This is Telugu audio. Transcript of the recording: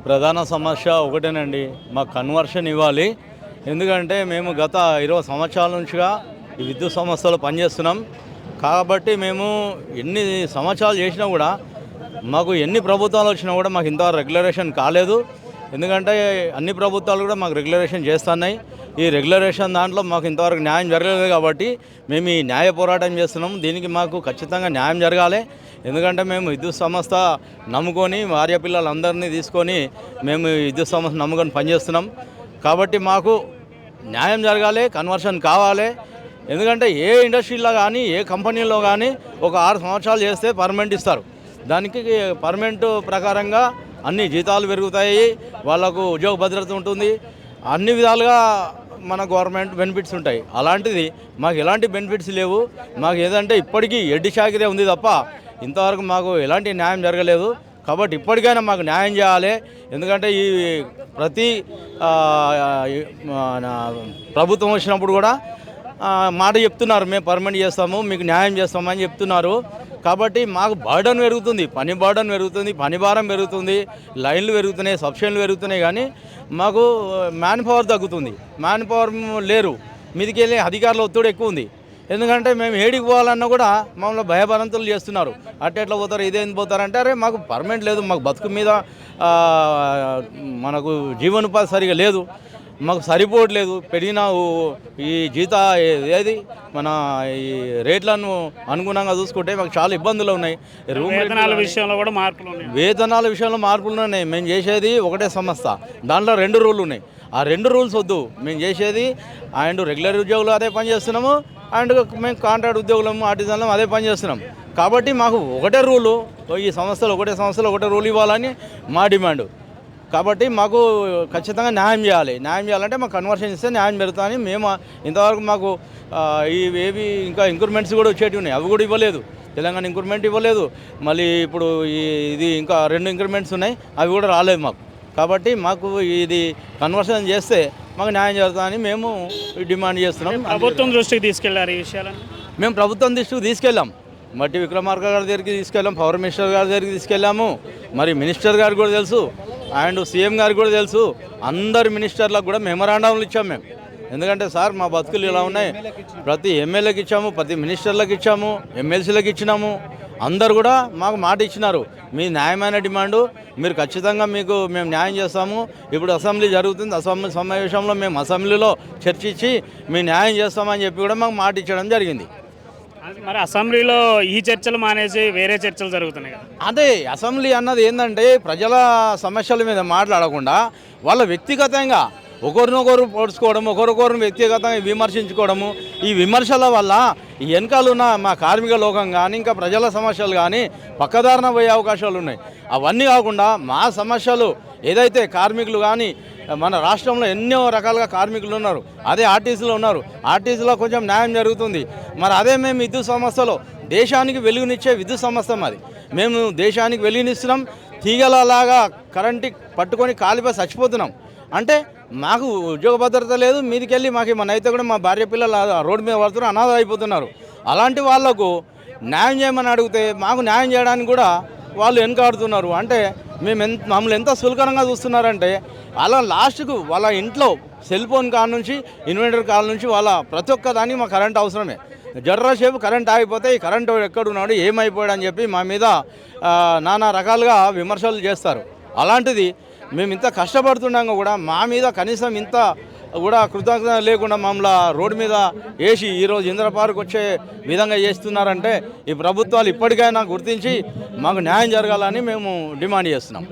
ప్రధాన సమస్య ఒకటేనండి, మాకు కన్వర్షన్ ఇవ్వాలి. ఎందుకంటే మేము గత 20 సంవత్సరాల నుంచిగా ఈ విద్యుత్ సంస్థలో పనిచేస్తున్నాం. కాబట్టి మేము ఎన్ని సంవత్సరాలు చేసినా కూడా మాకు ఎన్ని ప్రభుత్వాలు వచ్చినా కూడా మాకు ఇంతవరకు రెగ్యులరేషన్ కాలేదు. ఎందుకంటే అన్ని ప్రభుత్వాలు కూడా మాకు రెగ్యులరేషన్ చేస్తున్నాయి. ఈ రెగ్యులరేషన్ దాంట్లో మాకు ఇంతవరకు న్యాయం జరగలేదు. కాబట్టి మేము ఈ న్యాయ పోరాటం చేస్తున్నాం. దీనికి మాకు ఖచ్చితంగా న్యాయం జరగాలి. ఎందుకంటే మేము విద్యుత్ సంస్థ నమ్ముకొని భార్య పిల్లలందరినీ తీసుకొని మేము విద్యుత్ సంస్థ నమ్ముకొని పనిచేస్తున్నాం. కాబట్టి మాకు న్యాయం జరగాలి, కన్వర్షన్ కావాలి. ఎందుకంటే ఏ ఇండస్ట్రీలో కానీ ఏ కంపెనీలో కానీ ఒక 6 సంవత్సరాలు చేస్తే పర్మనెంట్ ఇస్తారు. దానికి పర్మనెంట్ ప్రకారంగా అన్ని జీతాలు పెరుగుతాయి, వాళ్ళకు ఉద్యోగ భద్రత ఉంటుంది, అన్ని విధాలుగా మన గవర్నమెంట్ బెనిఫిట్స్ ఉంటాయి. అలాంటిది మాకు ఎలాంటి బెనిఫిట్స్ లేవు. మాకు ఏదంటే ఇప్పటికీ ఎడ్డి చాకిరే ఉంది తప్ప ఇంతవరకు మాకు ఎలాంటి న్యాయం జరగలేదు. కాబట్టి ఇప్పటికైనా మాకు న్యాయం చేయాలి. ఎందుకంటే ఈ ప్రతి ప్రభుత్వం వచ్చినప్పుడు కూడా మాట చెప్తున్నారు, మేము పర్మనెంట్ చేస్తాము, మీకు న్యాయం చేస్తామని చెప్తున్నారు. కాబట్టి మాకు బర్డన్ పెరుగుతుంది, పని బర్డన్ పెరుగుతుంది, పని భారం పెరుగుతుంది, లైన్లు పెరుగుతున్నాయి, సబ్సిడీలు పెరుగుతున్నాయి. కానీ మాకు మ్యాన్ పవర్ తగ్గుతుంది, మ్యాన్ పవర్ లేరు. మీదికి వెళ్ళి అధికారుల ఒత్తిడి ఎక్కువ ఉంది. ఎందుకంటే మేము ఏడికి పోవాలన్నా కూడా మమ్మల్ని భయభరంతులు చేస్తున్నారు. అట్టెట్లా పోతారు, ఇదేం పోతారంటే అరే మాకు పర్మనెంట్ లేదు, మాకు బతుకు మీద మనకు జీవనోపాధి సరిగా లేదు, మాకు సరిపోవట్లేదు. పెరిగిన ఈ ఏది మన ఈ రేట్లను అనుగుణంగా చూసుకుంటే మాకు చాలా ఇబ్బందులు ఉన్నాయి. వేతనాల విషయంలో కూడా మార్పులు ఉన్నాయి. వేతనాల విషయంలో మార్పులు ఉన్నాయి. మేము చేసేది ఒకటే సంస్థ, దాంట్లో 2 రూళ్ళు ఉన్నాయి. ఆ 2 రూల్స్ వద్దు. మేము చేసేది అండ్ రెగ్యులర్ ఉద్యోగులు అదే పని చేస్తున్నాము, అండ్ మేము కాంట్రాక్ట్ ఉద్యోగులము ఆర్టిజన్లు అదే పని చేస్తున్నాం. కాబట్టి మాకు ఒకటే రూలు, ఈ సంస్థలు ఒకటే రూల్ ఇవ్వాలని మా డిమాండ్. కాబట్టి మాకు ఖచ్చితంగా న్యాయం చేయాలి. న్యాయం చేయాలంటే మాకు కన్వర్షన్ ఇస్తే న్యాయం పెడతామని మేము ఇంతవరకు మాకు ఏవి ఇంకా ఇంక్రిమెంట్స్ కూడా వచ్చేటివి ఉన్నాయి, అవి కూడా ఇవ్వలేదు. తెలంగాణ ఇంక్రిమెంట్ ఇవ్వలేదు. మళ్ళీ ఇప్పుడు ఇది ఇంకా 2 ఇంక్రిమెంట్స్ ఉన్నాయి, అవి కూడా రాలేదు మాకు. కాబట్టి మాకు ఇది కన్వర్షన్ చేస్తే మాకు న్యాయం జరుగుతుందని మేము డిమాండ్ చేస్తున్నాం. ప్రభుత్వం దృష్టికి తీసుకెళ్లారు ఈ విషయాలను? మేము ప్రభుత్వం దృష్టికి తీసుకెళ్ళాం. మట్టి విక్రమార్క గారి దగ్గరికి తీసుకెళ్ళాం, పవర్ మినిస్టర్ గారి దగ్గరికి తీసుకెళ్ళాము. మరి మినిస్టర్ గారికి కూడా తెలుసు, అండ్ సీఎం గారికి కూడా తెలుసు. అందరు మినిస్టర్లకు కూడా మెమరాండంలు ఇచ్చాము మేము. ఎందుకంటే సార్ మా బతుకులు ఇలా ఉన్నాయి, ప్రతి ఎమ్మెల్యేకి ఇచ్చాము, ప్రతి మినిస్టర్లకు ఇచ్చాము, ఎమ్మెల్సీలకు ఇచ్చినాము. అందరు కూడా మాకు మాట ఇచ్చినారు, మీ న్యాయమైన డిమాండు మీరు ఖచ్చితంగా మేము న్యాయం చేస్తాము. ఇప్పుడు అసెంబ్లీ జరుగుతుంది, అసెంబ్లీ సమావేశంలో మేము అసెంబ్లీలో చర్చించి మీ న్యాయం చేస్తామని చెప్పి కూడా మాకు మాట ఇచ్చడం జరిగింది. మరి అసెంబ్లీలో ఈ చర్చలు మానేసి వేరే చర్చలు జరుగుతున్నాయి కదా? అదే అసెంబ్లీ అన్నది ఏంటంటే ప్రజల సమస్యల మీద మాట్లాడకుండా వాళ్ళ వ్యక్తిగతంగా ఒకరినొకరు పోడ్చుకోవడం, ఒకరికొకరు వ్యక్తిగతంగా విమర్శించుకోవడము, ఈ విమర్శల వల్ల ఈ వెనకాలన్న మా కార్మిక లోకం కానీ ఇంకా ప్రజల సమస్యలు కానీ పక్కదారిన పోయే అవకాశాలు ఉన్నాయి. అవన్నీ కాకుండా మా సమస్యలు ఏదైతే కార్మికులు కానీ మన రాష్ట్రంలో ఎన్నో రకాలుగా కార్మికులు ఉన్నారు, అదే ఆర్టీసీలో ఉన్నారు. ఆర్టీసీలో కొంచెం న్యాయం జరుగుతుంది. మరి అదే మేము విద్యుత్ సంస్థలో దేశానికి వెలుగునిచ్చే విద్యుత్ సంస్థ అది. మేము దేశానికి వెలుగునిస్తున్నాం, తీగలలాగా కరెంటు పట్టుకొని కాలిపోయి చచ్చిపోతున్నాం. అంటే మాకు ఉద్యోగ భద్రత లేదు. మీదికి వెళ్ళి మాకు ఏమన్నా అయితే కూడా మా భార్య పిల్లలు రోడ్డు మీద పడుతున్నారు, అనాథ అయిపోతున్నారు. అలాంటి వాళ్లకు న్యాయం చేయమని అడిగితే మాకు న్యాయం చేయడానికి కూడా వాళ్ళు వెనకాడుతున్నారు. అంటే మమ్మల్ని ఎంత సులకరంగా చూస్తున్నారంటే అలా లాస్ట్కు వాళ్ళ ఇంట్లో సెల్ ఫోన్ కాడ నుంచి ఇన్వర్టర్ కాడ నుంచి వాళ్ళ ప్రతి ఒక్క దానికి మా కరెంట్ అవసరమే. జర్రాసేపు కరెంట్ ఆగిపోతే ఈ కరెంట్ ఎక్కడున్నాడు ఏమైపోయాడు అని చెప్పి మా మీద నానా రకాలుగా విమర్శలు చేస్తారు. అలాంటిది మేము ఇంత కష్టపడుతున్నాక కూడా మా మీద కనీసం ఇంత కూడా కృతజ్ఞత లేకుండా మమ్మల్ని రోడ్డు మీద వేసి ఈరోజు ఇందిరా పార్క్ వచ్చే విధంగా చేస్తున్నారంటే ఈ ప్రభుత్వాలు ఇప్పటికైనా గుర్తించి మాకు న్యాయం జరగాలని మేము డిమాండ్ చేస్తున్నాం.